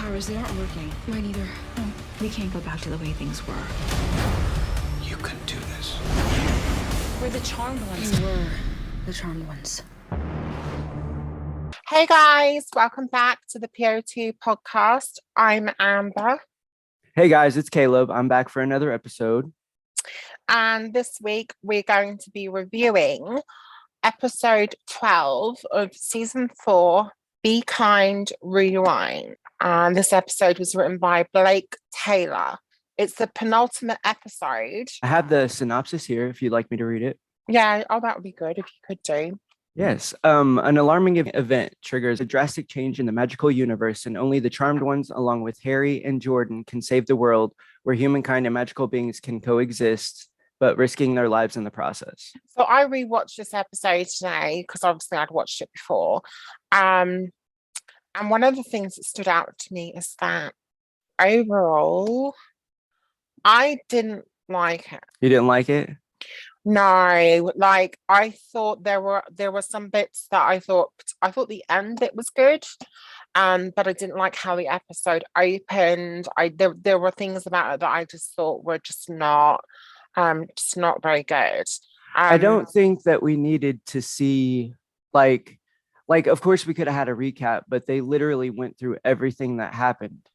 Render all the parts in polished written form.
powers, they aren't working. Mine either. No, we can't go back to the way things were. You can do this. We're the charmed ones. We were the charmed ones. Hey guys, welcome back to the PO2 podcast. I'm Amber. Hey guys, it's Caleb. I'm back for another episode. And this week we're going to be reviewing episode 12 of season 4, Be Kind, Rewind. And this episode was written by Blake Taylor. It's the penultimate episode. I have the synopsis here if you'd like me to read it. Yeah, that would be good if you could do. Yes. An alarming event triggers a drastic change in the magical universe, and only the charmed ones, along with Harry and Jordan, can save the world where humankind and magical beings can coexist, but risking their lives in the process. So I rewatched this episode today because obviously I'd watched it before. And one of the things that stood out to me is that overall, I didn't like it. You didn't like it? No, like I thought there were some bits that I thought the end bit was good, but I didn't like how the episode opened. There were things about it that I just thought were just not very good. I don't think that we needed to see like of course we could have had a recap, but they literally went through everything that happened.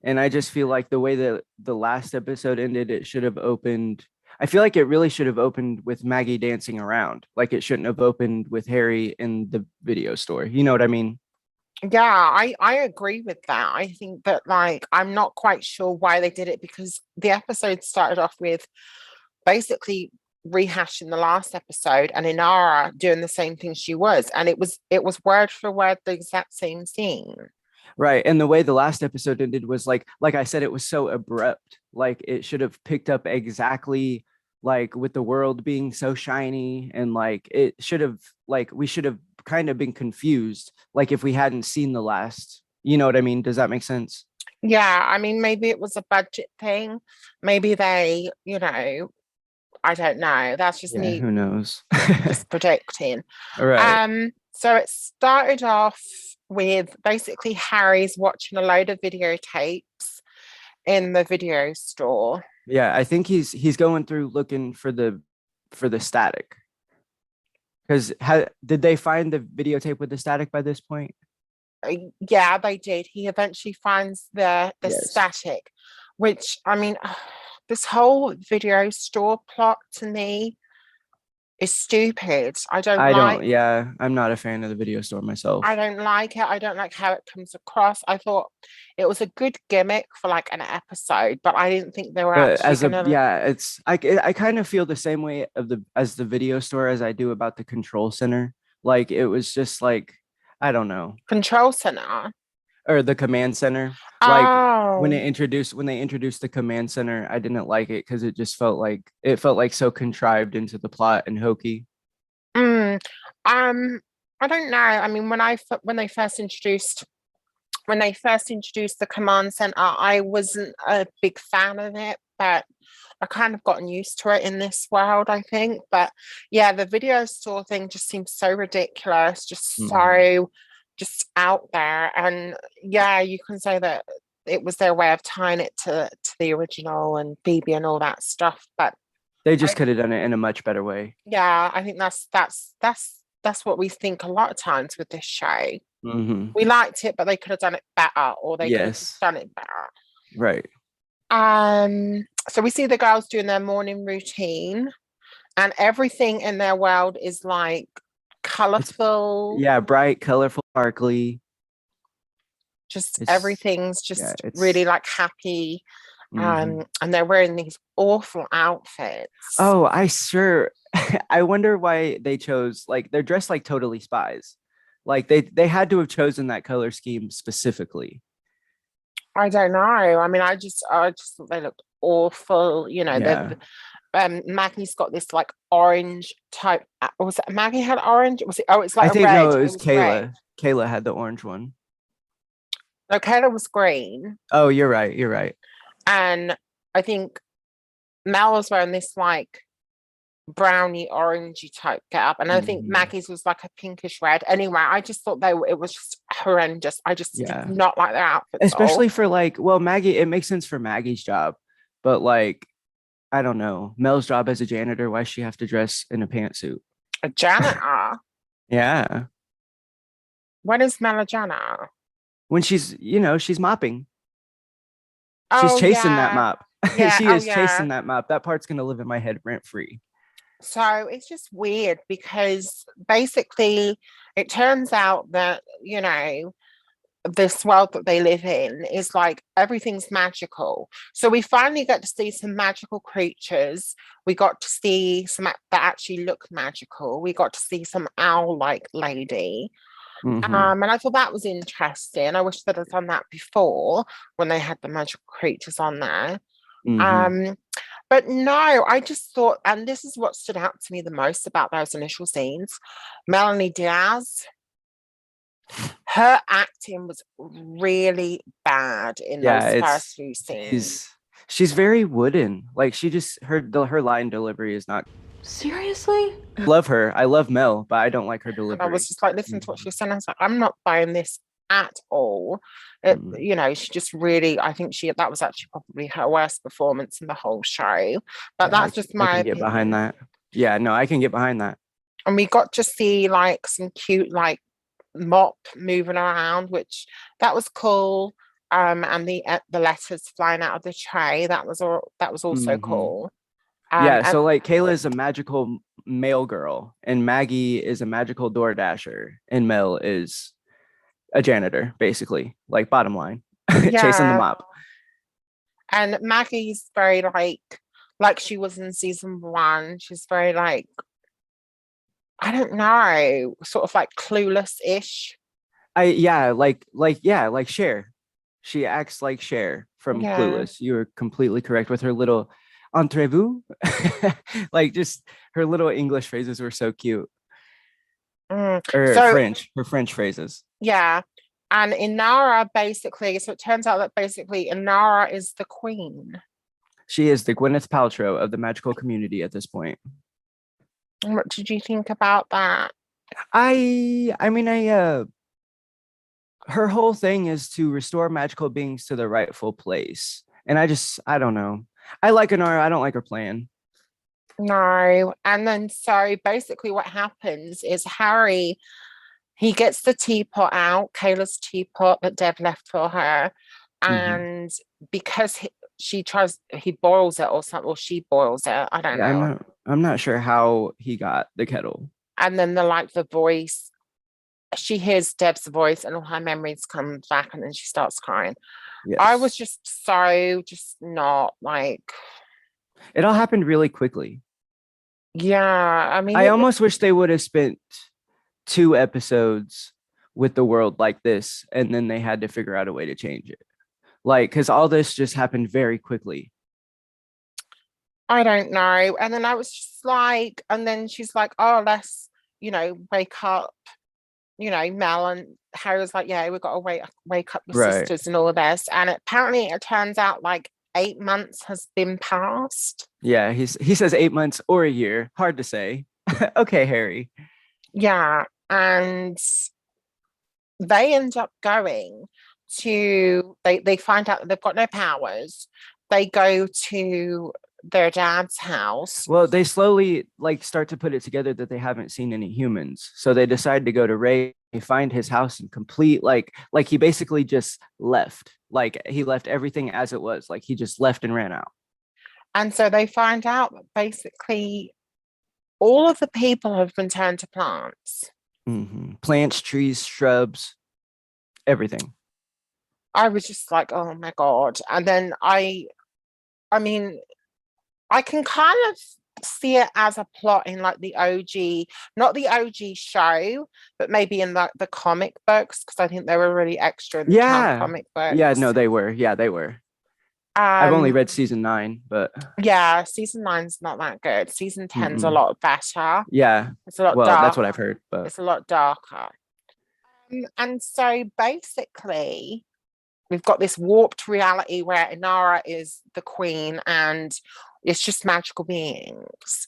And I just feel like the way that the last episode ended, it should have opened. I feel like it really should have opened with Maggie dancing around. Like it shouldn't have opened with Harry in the video store. You know what I mean? Yeah, I agree with that. I think that I'm not quite sure why they did it, because the episode started off with basically rehashing the last episode and Inara doing the same thing she was, and it was word for word the exact same scene. Right. And the way the last episode ended was like I said, it was so abrupt. Like it should have picked up exactly like with the world being so shiny, and like it should have we should have kind of been confused like if we hadn't seen the last, you know what I mean? Does that make sense? Yeah, I mean, maybe it was a budget thing. Maybe they, I don't know. That's just me. Who knows? Just predicting. All right. So it started off with basically Harry's watching a load of videotapes in the video store. Yeah, I think he's going through looking for the static. Because did they find the videotape with the static by this point? Yeah, they did. He eventually finds the Yes. static, which, I mean, this whole video store plot to me is stupid. Yeah, I'm not a fan of the video store myself. I don't like it. I don't like how it comes across. I thought it was a good gimmick for like an episode, but I didn't think they were I kind of feel the same way as the video store as I do about the control center. Like it was just like, I don't know. Control center or the command center. When they introduced the command center, I didn't like it because it just felt like so contrived into the plot and hokey. I don't know. I mean, when they first introduced the command center, I wasn't a big fan of it, but I kind of gotten used to it in this world, I think. But yeah, the video store thing just seems so ridiculous, so just out there. And yeah, you can say that it was their way of tying it to the original and Phoebe and all that stuff, but they just could have done it in a much better way. Yeah, I think that's what we think a lot of times with this show. Mm-hmm. We liked it, but they could have done it better, or they could have done it better. Right. So we see the girls doing their morning routine, and everything in their world is like colorful. Bright, colorful, sparkly. Everything's just really like happy. And they're wearing these awful outfits. Oh, I wonder why they chose, like, they're dressed like totally spies. Like they had to have chosen that color scheme specifically. I don't know. I mean, I just thought they looked awful. Maggie's got this like orange type. Was it Maggie had orange? Was it? Oh, it's like I think red. No, it was Kayla. Red. Kayla had the orange one. No, Kayla was green. Oh, you're right. And I think Mel was wearing this like brownie orangey type get up, and I think Maggie's was like a pinkish red. Anyway, I just thought it was just horrendous. I just did Yeah. not like their outfits at all. Especially for like, well, Maggie, it makes sense for Maggie's job, but like, I don't know, Mel's job as a janitor, why does she have to dress in a pantsuit? A janitor. Yeah. When is Mel a janitor? When she's, she's mopping. She's Oh chasing that yeah. mop. Yeah. She Oh is yeah. chasing that mop. That part's gonna live in my head rent free. So it's just weird because basically it turns out that, this world that they live in is like everything's magical. So we finally get to see some magical creatures. We got to see some that actually look magical. We got to see some owl-like lady. Mhm. And I thought that was interesting. I wish they'd have done that before when they had the magical creatures on there. Mhm. But no, I just thought, and this is what stood out to me the most about those initial scenes, Melanie Diaz, her acting was really bad in Yeah, those first few scenes. she's very wooden. Like she just her line delivery is not. Seriously? Love her. I love Mel, but I don't like her And I was delivery. just like, listening to what she was saying, I was like, I'm not buying this at all. Mhm. She just really, I think that was actually probably her worst performance in the whole show. But Yeah, that's just I my can get behind opinion. that. Yeah, no, I can get behind that. And we got to see like some cute like mop moving around, which that was cool. And the letters flying out of the tray, that was also Mhm. cool. Yeah, And so like Kayla is a magical mail girl, and Maggie is a magical door dasher, and Mel is a janitor, basically. Like bottom line, chasing the yeah, mop. and Maggie's very like she was in season one. She's very like, I don't know, sort of like clueless-ish. Like Cher. She acts like Cher from Yeah. Clueless. You are completely correct with her little entrez-vous. Like just her little English phrases were so cute. Mm. Or So Her French phrases. yeah. And Inara basically, so it turns out that basically Inara is the queen. She is the Gwyneth Paltrow of the magical community at this point. What did you think about that? I mean, her whole thing is to restore magical beings to their rightful place. And I don't know. I like Anara. I don't like her plan. No. And then so basically what happens is Harry, he gets the teapot out, Kayla's teapot that Deb left for her. Mhm. And because he boils it or something, or she boils it, I don't Yeah, know. I'm not sure how he got the kettle. And then the voice, she hears Deb's voice and all her memories come back and then she starts crying. I was Yes. just not like, It all happened really quickly. yeah, I mean, I almost wish they would have spent 2 episodes with the world like this, and then they had to figure out a way to change it. Like, because all this just happened very quickly. I don't know. And then I was just like, and then she's like, oh, let's, wake up, Mel, and Harry was like, yeah, we've got to wake up the Right. sisters and all of this. And apparently it turns out like 8 months has been passed. Yeah, he says 8 months or a year. Hard to say. Okay, Harry. Yeah. And they end up going they find out that they've got no powers. They go to their dad's house. Well, they slowly like start to put it together that they haven't seen any humans. So they decide to go to Ray, find his house in complete like he basically just left. Like he left everything as it was. Like he just left and ran out. And so they find out that basically all of the people have been turned to plants. Plants, trees, shrubs, everything. I was just like, oh my God. And then I mean, I can kind of see it as a plot in like the OG, not the OG show, but maybe in the comic books, because I think they were really extra in the Charm Yeah. comic Yeah, books. no, they were. Yeah, they were. I've only Um, read season 9, but yeah, season nine's not that good. Season 10's a mm-mm. lot better. Yeah. It's a lot Well, that's dark. what I've heard, but It's a lot darker. And so basically, we've got this warped reality where Inara is the queen and it's just magical beings.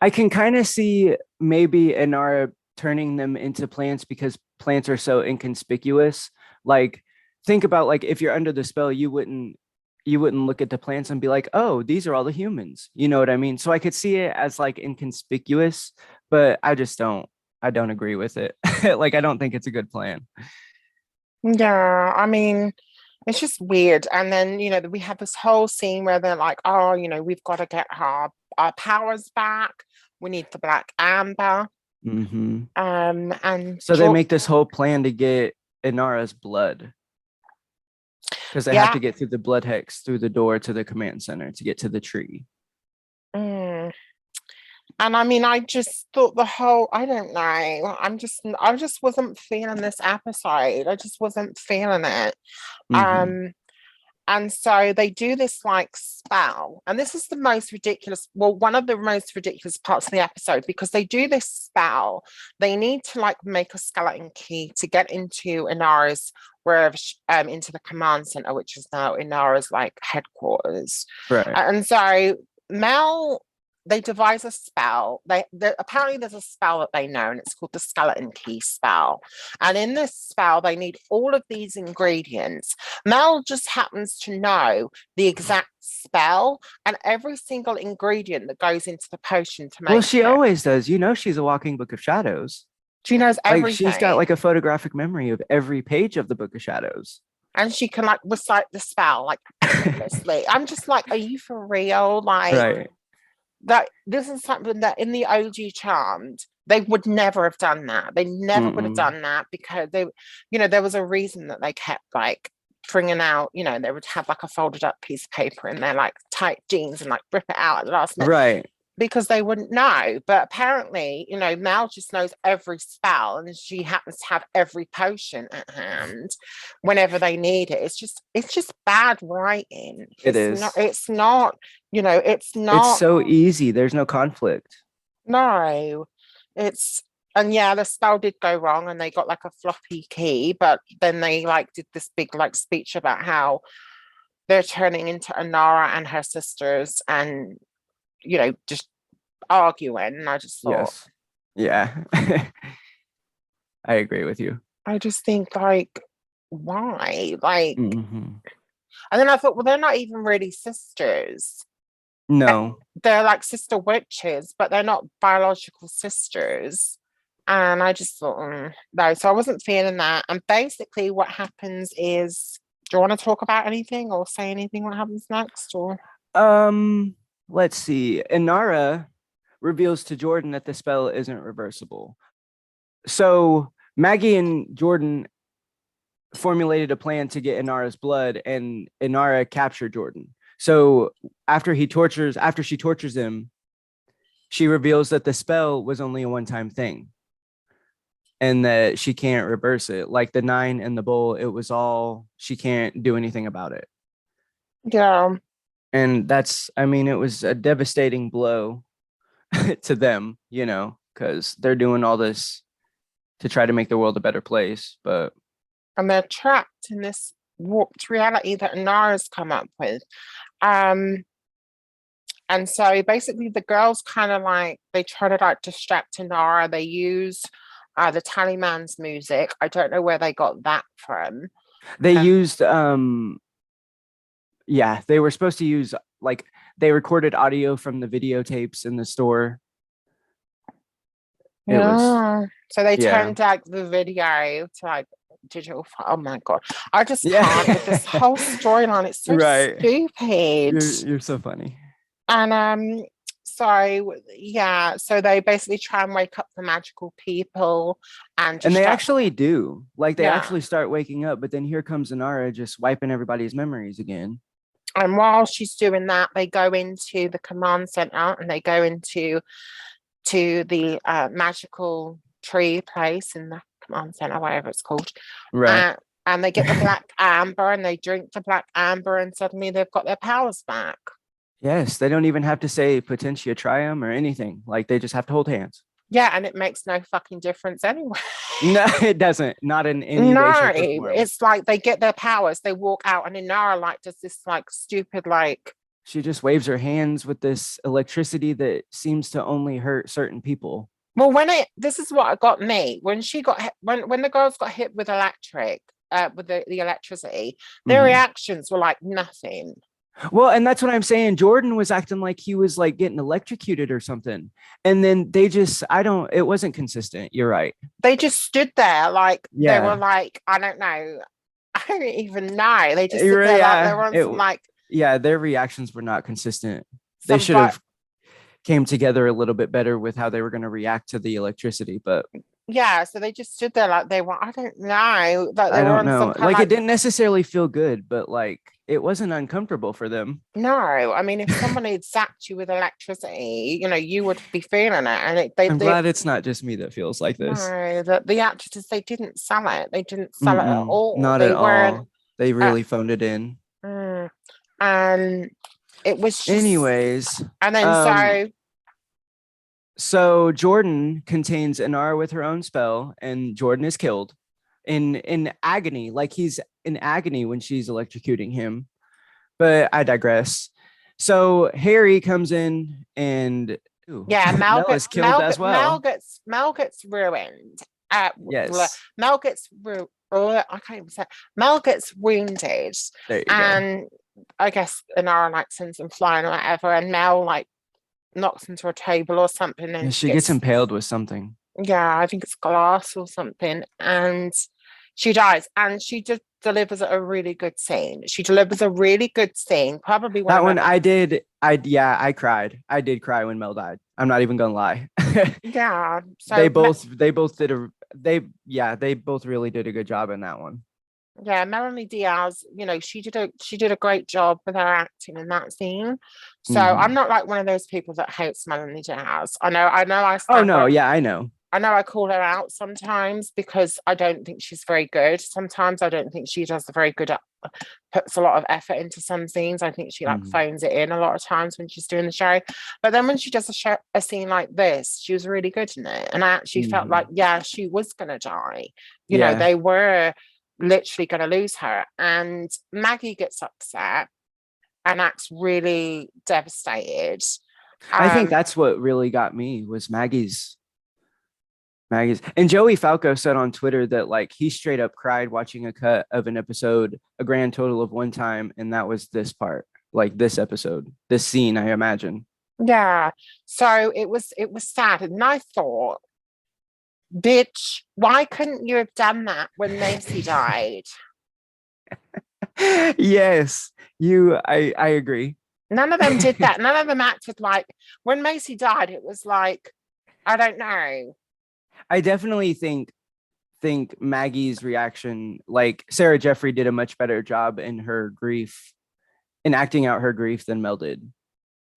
I can kind of see maybe Inara turning them into plants because plants are so inconspicuous. Like, think about, like, if you're under the spell, you wouldn't look at the plants and be like, oh, these are all the humans. You know what I mean? So I could see it as like inconspicuous, but I don't agree with it. Like, I don't think it's a good plan. Yeah, I mean, it's just weird. And then, we have this whole scene where they're like, oh, we've got to get our powers back. We need the Black Amber. Hmm. And So they make this whole plan to get Inara's blood because they have yeah. to get through the blood hex through the door to the command center to get to the tree. Mm. And I mean, I just thought I don't know. I just wasn't feeling this episode. I just wasn't feeling it. Hmm. And so they do this like spell, and this is the most ridiculous, well, one of the most ridiculous parts of the episode, because they do this spell. They need to like make a skeleton key to get into Inara's wherever into the command center, which is now Inara's like headquarters. Right. And so Mel, they devise a spell. Apparently there's a spell that they know, and it's called the skeleton key spell. And in this spell, they need all of these ingredients. Mel just happens to know the exact spell and every single ingredient that goes into the potion to make Well, she it. always does. You know, she's a walking book of shadows. She knows Like, everything. she's got like a photographic memory of every page of the book of shadows. And she can like recite the spell like effortlessly. I'm just like, are you for real? Like, Right. that this is something that in the OG Charmed, they would never have done that. They never would have done that because there was a reason that they kept like bringing out, they would have like a folded up piece of paper in their like tight jeans and like rip it out at the last minute. Right. Because they wouldn't know. But apparently, Mel just knows every spell, and she happens to have every potion at hand whenever they need it. It's just bad writing. It's not, it's not. It's so easy. There's no conflict. No. And yeah, the spell did go wrong and they got like a floppy key, but then they like did this big like speech about how they're turning into Anara and her sisters and just arguing. And I just thought, yes. Yeah. I agree with you. I just think like, why? Like, Mhm. and then I thought, well, they're not even really sisters. No. They're like sister witches, but they're not biological sisters. And I just thought, no. So I wasn't feeling that. And basically, what happens is, do you want to talk about anything or say anything? What happens next? Or Let's see. Inara reveals to Jordan that the spell isn't reversible. So Maggie and Jordan formulated a plan to get Inara's blood, and Inara captured Jordan. So after she tortures him, she reveals that the spell was only a one-time thing and that she can't reverse it. Like the 9 and the bowl, it was all, she can't do anything about it. yeah. And it was a devastating blow to them, because they're doing all this to try to make the world a better place. And they're trapped in this warped reality that Nara's come up with. And so basically the girls kind of like, they try to like distract Nara. They use the Tallyman's music. I don't know where they got that from. They used they were supposed to use, like, they recorded audio from the videotapes in the store. So they turned like the video to like digital. Oh my god, I just can't with this whole storyline. It's so stupid. You're so funny. And so they basically try and wake up the magical people, and they actually do. Like, they actually start waking up, but then here comes Inara just wiping everybody's memories again. And while she's doing that, they go into the command center and they go into the magical tree place in the command center, whatever it's called. Right. And they get the black amber and they drink the black amber, and suddenly they've got their powers back. Yes, they don't even have to say Potentia Trium or anything. Like, they just have to hold hands. Yeah, and it makes no fucking difference anyway. No, it doesn't. Not in any way, shape, or form. It's like they get their powers, they walk out, and Inara like does this like stupid like. She just waves her hands with this electricity that seems to only hurt certain people. Well, this is what got me when she got hit, when the girls got hit with with the electricity, their Mhm. reactions were like nothing. Well, and that's what I'm saying. Jordan was acting like he was like getting electrocuted or something. And then they just, I don't, it wasn't consistent. You're right. They just stood there like they were Yeah. like, I don't know, I don't even know. They just You're sit right. there like they Yeah. were on some like Yeah. Their reactions were not consistent. They some should but have came together a little bit better with how they were going to react to the electricity, but yeah. So they just stood there like they were, I don't know, like they I were don't on some know. kind of Like it like didn't necessarily feel good, but like it wasn't uncomfortable for them. no. I mean, if somebody had zapped you with electricity, you would be feeling it. And I'm glad it's not just me that feels like this. no, the actresses they didn't sell it. They didn't sell it at Mm-mm, all. not at They weren't. all. They Uh, really phoned it in. mm, and it was just, Anyways, and then um, so so Jordan contains Inara with her own spell, and Jordan is killed in agony, like he's in agony when she's electrocuting him. But I digress. So Harry comes in and ooh, yeah, Mel is killed as well. Mel gets ruined. Yes, Mel gets I can't even say Mel gets wounded, there you go. and I guess Inara like sends him flying or whatever, and Mel like knocks into a table or something, And and she she gets gets impaled with something. yeah, I think it's glass or something, and she dies, and she just delivers a really good scene. She delivers a really good scene, probably one That of one my I did. Yeah, I cried. I did cry when Mel died. I'm not even gonna lie. yeah. they So both they both did a they both really did a good job in that one. yeah, Melanie Diaz, she did a great job with her acting in that scene. So I'm Mhm. not like one of those people that hates Melanie Diaz. Oh no, yeah, I know. I know I call her out sometimes because I don't think she's very good. Sometimes I don't think she does a very good puts a lot of effort into some scenes. I think she like Mhm. phones it in a lot of times when she's doing the show. But then when she does a scene like this, she was really good in it. And I actually felt like, Mhm. yeah, she was gonna die. Yeah, They were literally gonna lose her. And Maggie gets upset and acts really devastated. I think Um, that's what really got me was Maggie's and Joey Falco said on Twitter that like he straight up cried watching a cut of an episode a grand total of one time, and that was this part, like this episode, this scene, I imagine. yeah. So it was sad. And I thought, bitch, why couldn't you have done that when Macy died? Yes, I agree. None of them did that. None of them acted like when Macy died, it was like, I don't know. I definitely think Maggie's reaction, like Sarah Jeffrey did a much better job in her grief, in acting out her grief than Mel did.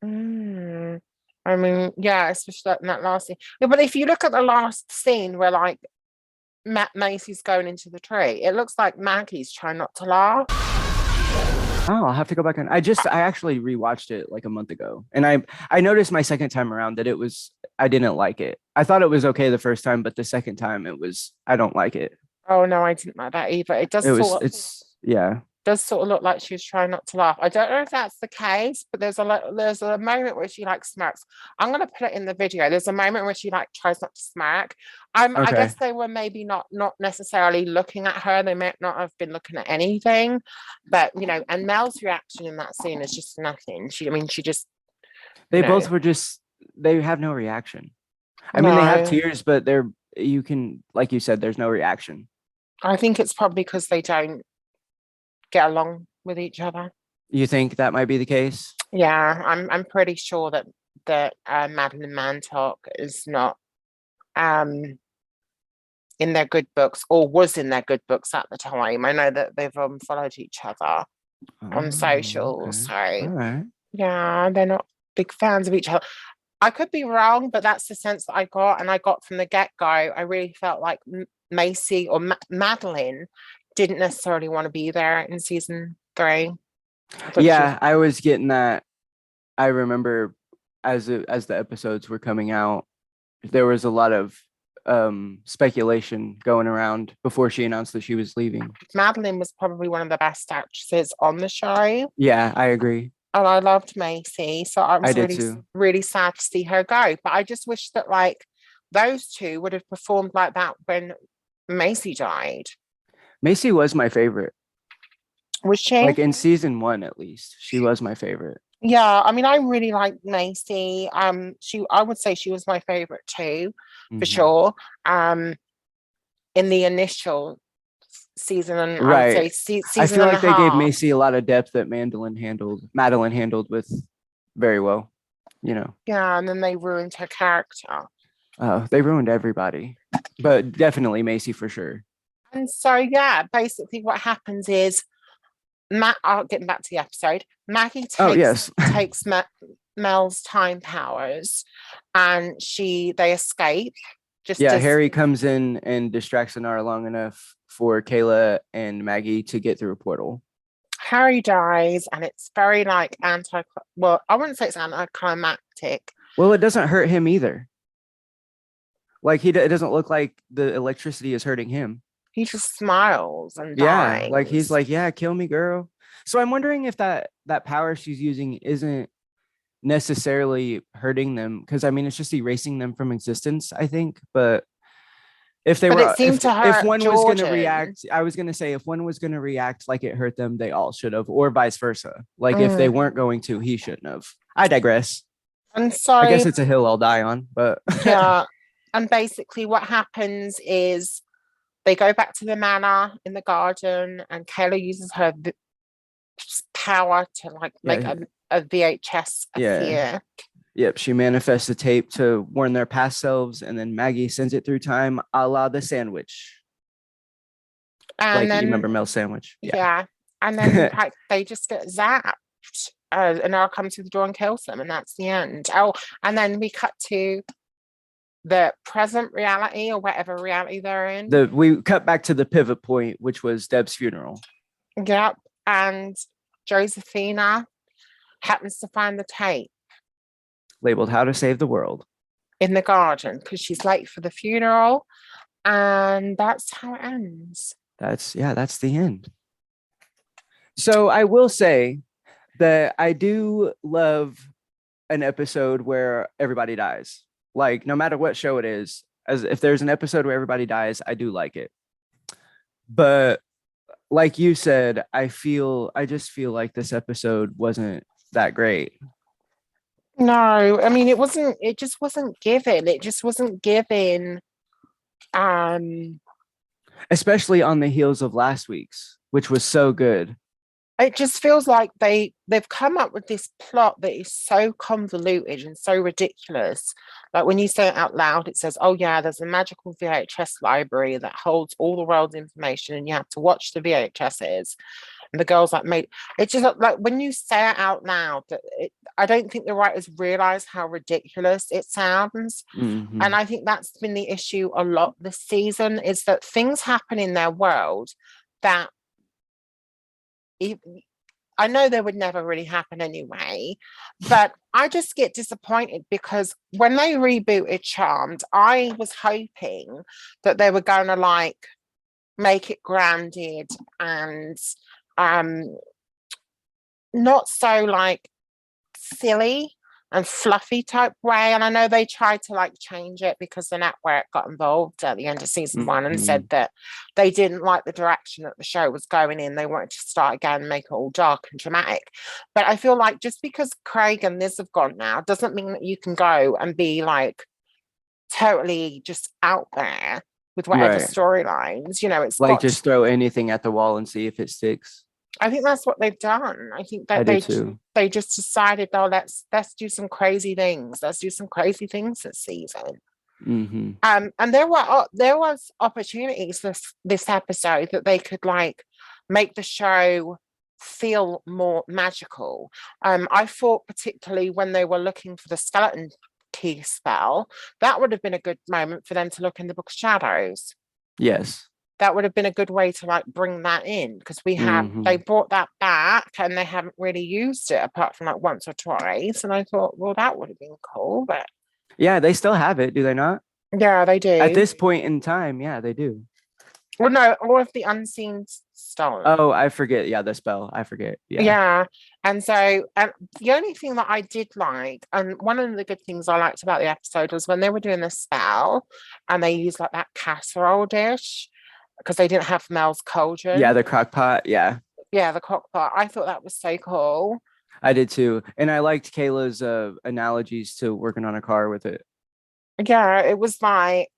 Mm. I mean, yeah, especially in that last scene. Yeah, but if you look at the last scene where like Macy's going into the tree, it looks like Maggie's trying not to laugh. Oh, I'll have to go back and I actually rewatched it like a month ago. And I noticed my second time around that I didn't like it. I thought it was okay the first time, but the second time I don't like it. Oh no, I didn't like that either. It It was it's yeah. does sort of look like she was trying not to laugh. I don't know if that's the case, but there's a moment where she like smirks. I'm gonna put it in the video. There's a moment where she like tries not to smirk. I Okay. guess they were maybe not necessarily looking at her. They might not have been looking at anything, but and Mel's reaction in that scene is just nothing. She just They you both know were just they have no reaction. I mean, they have no. tears, but you can like you said, there's no reaction. I think it's probably because they don't get along with each other. You think that might be the case? Yeah, I'm pretty sure that Madeline Mantock is not um in their good books or was in their good books at the time. I know that they've followed each other on Oh, social, okay. All so right. yeah, they're not big fans of each other. I could be wrong, but that's the sense that I got, and I got from the get-go. I really felt like Macy or Madeline didn't necessarily want to be there in season 3. I thought she was Yeah, I was getting that. I remember as the episodes were coming out, there was a lot of speculation going around before she announced that she was leaving. Madeline was probably one of the best actresses on the show. Yeah, I agree. And I loved Macy, so I I was did really, too. really sad to see her go. But I just wish that, like, those two would have performed like that when Macy died. Macy was my favorite. Was she? Like in season 1, at least, she was my favorite. Yeah, I mean, I really like Macy. I would say she was my favorite too, for Mhm. sure. In the initial season, and I would say Right. I season feel and like a they gave half. Macy a lot of depth that Madeline handled with very well, you know. Yeah, and then they ruined her character. They ruined everybody, but definitely Macy for sure. And so, yeah, basically what happens is getting back to the episode, Maggie Oh, yes. takes Mel's time powers, and they escape. Just Yeah, as Harry comes in and distracts Anara long enough for Kayla and Maggie to get through a portal. Harry dies, and it's very like well, I wouldn't say it's anticlimactic. Well, it doesn't hurt him either. Like it doesn't look like the electricity is hurting him. He just smiles and Yeah, like dies. he's like, yeah, kill me, girl. So I'm wondering if that power she's using isn't necessarily hurting them, because I mean it's just erasing them from existence, I think. But if they But were it seemed to if hurt one was going to Jordan. react, I was going to say if one was going to react like it hurt them, they all should have, or vice versa. Like if they weren't going to, he shouldn't have. I digress. And so I guess it's a hill I'll die on, but yeah. And basically what happens is they go back to the manor in the garden, and Kayla uses her power to like make a VHS appear. Yep, she manifests a tape to warn their past selves, and then Maggie sends it through time, a la the sandwich. And like, then, you remember Mel's sandwich? Yeah. And then like, they just get zapped. And Nora comes to the door and kills them, and that's the end. Oh, and then we cut to the present reality, or whatever reality they're in. We cut back to the pivot point, which was Deb's funeral. Yep. And Josephina happens to find the tape labeled "How to Save the World" in the garden because she's late for the funeral, and that's how it ends. That's the end. So I will say that I do love an episode where everybody dies. Like, no matter what show it is, as if there's an episode where everybody dies, I do like it. But like you said, I just feel like this episode wasn't that great. No, I mean, it just wasn't given. It just wasn't given. Especially on the heels of last week's, which was so good. It just feels like they've come up with this plot that is so convoluted and so ridiculous. Like when you say it out loud, it says, oh yeah, there's a magical VHS library that holds all the world's information, and you have to watch the VHSs. And the girls made it just like when you say it out loud, I don't think the writers realize how ridiculous it sounds. Mm-hmm. And I think that's been the issue a lot this season, is that things happen in their world that I know they would never really happen anyway, but I just get disappointed because when they rebooted Charmed, I was hoping that they were going to like make it grounded and not so like silly and fluffy type way. And I know they tried to like change it because the network got involved at the end of season 1 and said that they didn't like the direction that the show was going in. They wanted to start again and make it all dark and dramatic. But I feel like just because Craig and Liz have gone now doesn't mean that you can go and be like totally just out there with whatever storylines. You know, it's like just throw anything at the wall and see if it sticks. I think that's what they've done. I think that they just decided, oh, let's do some crazy things. Let's do some crazy things this season. Mm-hmm. And there was opportunities this episode that they could like make the show feel more magical. I thought particularly when they were looking for the skeleton key spell, that would have been a good moment for them to look in the Book of Shadows. Yes. That would have been a good way to like bring that in, because they brought that back and they haven't really used it apart from like once or twice. And I thought, well, that would have been cool. But yeah, they still have it, do they not? Yeah, they do. At this point in time, yeah, they do. Well, no, all of the unseen stone. Oh, I forget. Yeah, the spell. I forget. Yeah. Yeah. And so, and the only thing that I did like, and one of the good things I liked about the episode was when they were doing the spell and they used like that casserole dish because they didn't have Mel's Yeah, cauldron. the crock pot. Yeah, Yeah, the crock pot. I thought that was so cool. I did too. And I liked Kayla's analogies to working on a car with it. Yeah, it was like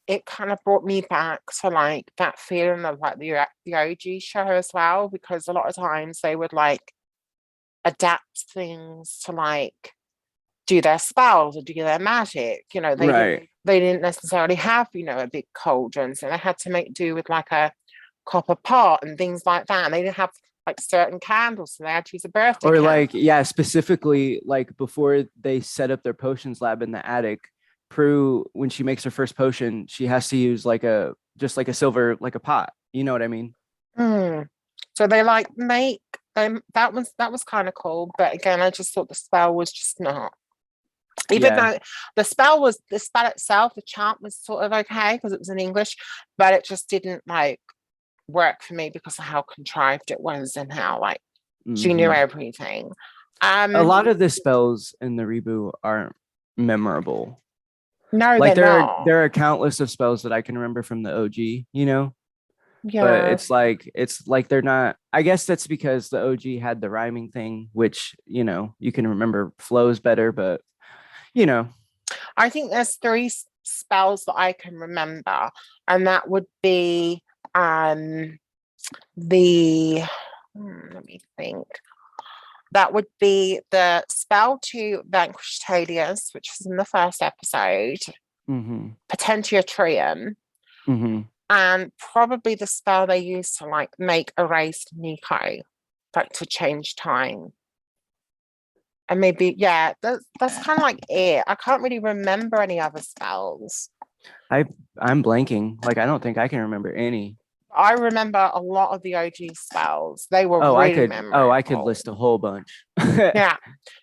it kind of brought me back to like that feeling of like the OG show as well, because a lot of times they would like adapt things to like do their spells or do their magic. You know, Right. they didn't necessarily have, you know, a big cauldron. So they had to make do with like a copper pot and things like that. And they didn't have like certain candles, so they had to use a birthday Or candle. like, yeah, specifically like before they set up their potions lab in the attic, Prue, when she makes her first potion, she has to use like a just like a silver, like a pot. You know what I mean? Mm. So they like make them that was kind of cool. But again, I just thought the spell was just not. Even Yeah. though the spell itself, the chant was sort of okay because it was in English, but it just didn't like work for me because of how contrived it was and how like she knew Hmm. everything. A Um, lot of the spells in the reboot aren't memorable. no, Like they're there are not. there are countless of spells that I can remember from the OG, you know, but Yeah, it's like they're not. I guess that's because the OG had the rhyming thing, which you can remember flows better, but you know, I think there's three spells that I can remember, and that would be um the let me think. That would be the spell to vanquish Talius, which was in the first episode, hmm Potentia Trium, hmm and probably the spell they used to like make erased Nico, like to change time. And maybe, yeah, that's kind of like it. I can't really remember any other spells. I I'm blanking. Like I don't think I can remember any. I remember a lot of the OG spells. They were Oh, really I could memorable. list a whole bunch. Yeah.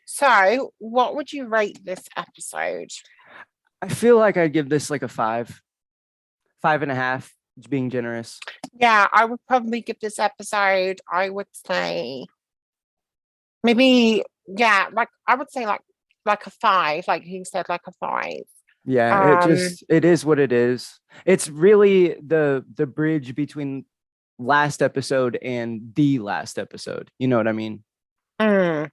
So, what would you rate this episode? I feel like I'd give this like a 5.5, being generous. Yeah, I would probably give this episode, I would say maybe, yeah, like I would say like a five, like you said, like a five. Yeah, Um, it is what it is. It's really the bridge between last episode and the last episode. You know what I mean? mm,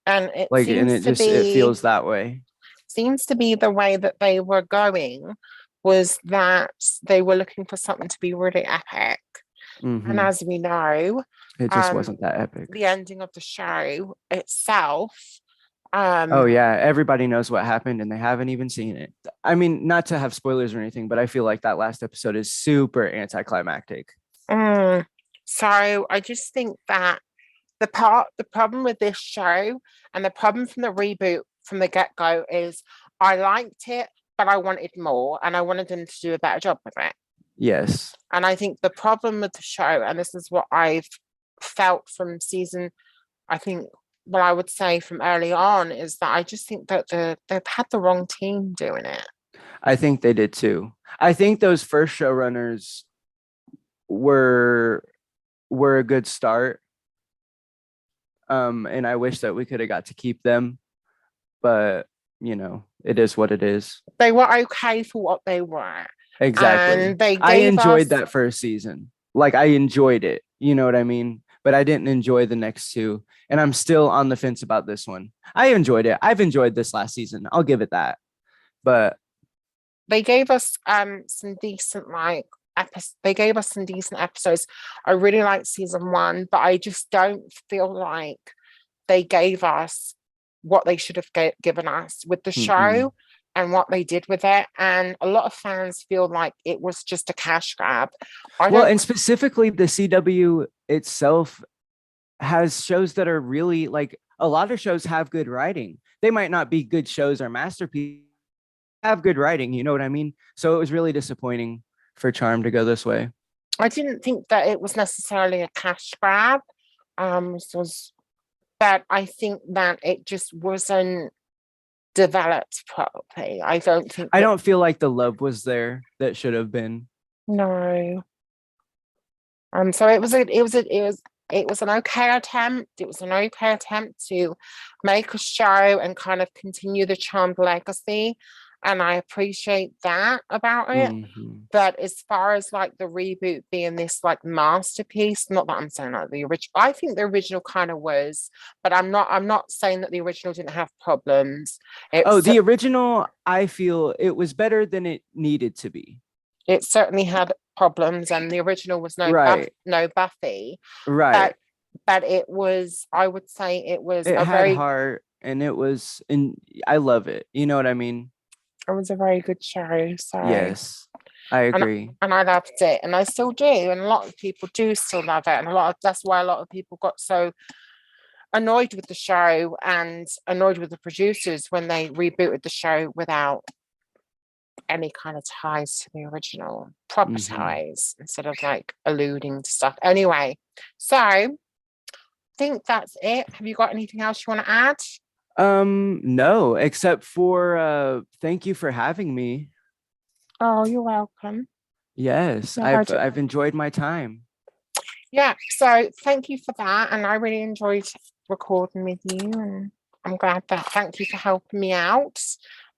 and it Like, and it feels that way. seems to be the way that they were going was that they were looking for something to be really epic. And Hmm. as we know, It just um, wasn't that epic. the ending of the show itself, Oh um, yeah, everybody knows what happened and they haven't even seen it. I mean, not to have spoilers or anything, but I feel like that last episode is super anticlimactic. mm, so I just think that the problem with this show and the problem from the reboot from the get-go is I liked it, but I wanted more and I wanted them to do a better job with it. Yes. And I think the problem with the show, and this is what I've felt from season, I think, well, I would say from early on, is that I just think that they've had the wrong team doing it. I think they did too. I think those first showrunners were were a good start. And I wish that we could have got to keep them, but it is what it is. They were okay for what they were. Exactly. And they I gave enjoyed us, that first season. Like I enjoyed it. You know what I mean? But I didn't enjoy the next two. And I'm still on the fence about this one. I enjoyed it. I've enjoyed this last season. I'll give it that. But they gave us some decent like they gave us some decent episodes. I really liked season one, but I just don't feel like they gave us what they should have given us with the mm-mm. show and what they did with it. And a lot of fans feel like it was just a cash grab. I Well, don't. and specifically the CW itself has shows that are really like a lot of shows have good writing. They might not be good shows or masterpieces, have good writing, you know what I mean? So it was really disappointing for Charm to go this way. I didn't think that it was necessarily a cash grab. Was but I think that it just wasn't developed properly. I don't think I that don't feel like the love was there that should have been. no. So it was an okay attempt. It was an okay attempt to make a show and kind of continue the Charmed legacy, and I appreciate that about it. Mhm. But as far as like the reboot being this like masterpiece, not that I'm saying like the original, I think the original kind of was, but I'm not saying that the original didn't have problems. Oh, It's the original, I feel it was better than it needed to be. it certainly had problems, and the original was Right. no Buffy, Right. but it was, I would say it was It a had very heart and and I love it. You know what I mean? it was a very good show. So Yes, I and agree. I loved it, and I still do, and a lot of people do still love it, and that's why a lot of people got so annoyed with the show and annoyed with the producers when they rebooted the show without any kind of ties to the original, proper Mhm. ties, instead of like alluding to stuff. Anyway, so I think that's it. Have you got anything else you want to add? No, except for thank you for having me. Oh, you're welcome. Yes, Yeah, I've enjoyed my time. yeah, so thank you for that. And I really enjoyed recording with you. And I'm glad that, thank you for helping me out.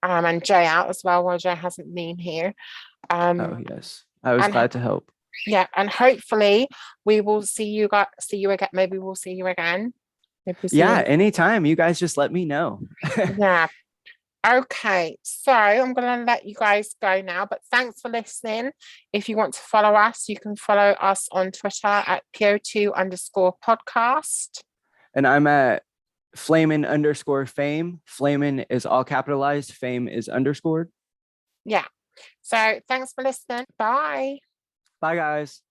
And Jay out as well, while Jay hasn't been here. Oh, Um, yes. I was and glad to help. yeah, and hopefully we will see you again. Maybe we'll see you again. Maybe we'll see Yeah, you. anytime. You guys just let me know. Yeah. Okay, so I'm going to let you guys go now, but thanks for listening. If you want to follow us, you can follow us on Twitter at PO2_podcast. And I'm at Flamin_fame. Flamin is all capitalized. Fame is underscored. Yeah. So thanks for listening. Bye. Bye, guys.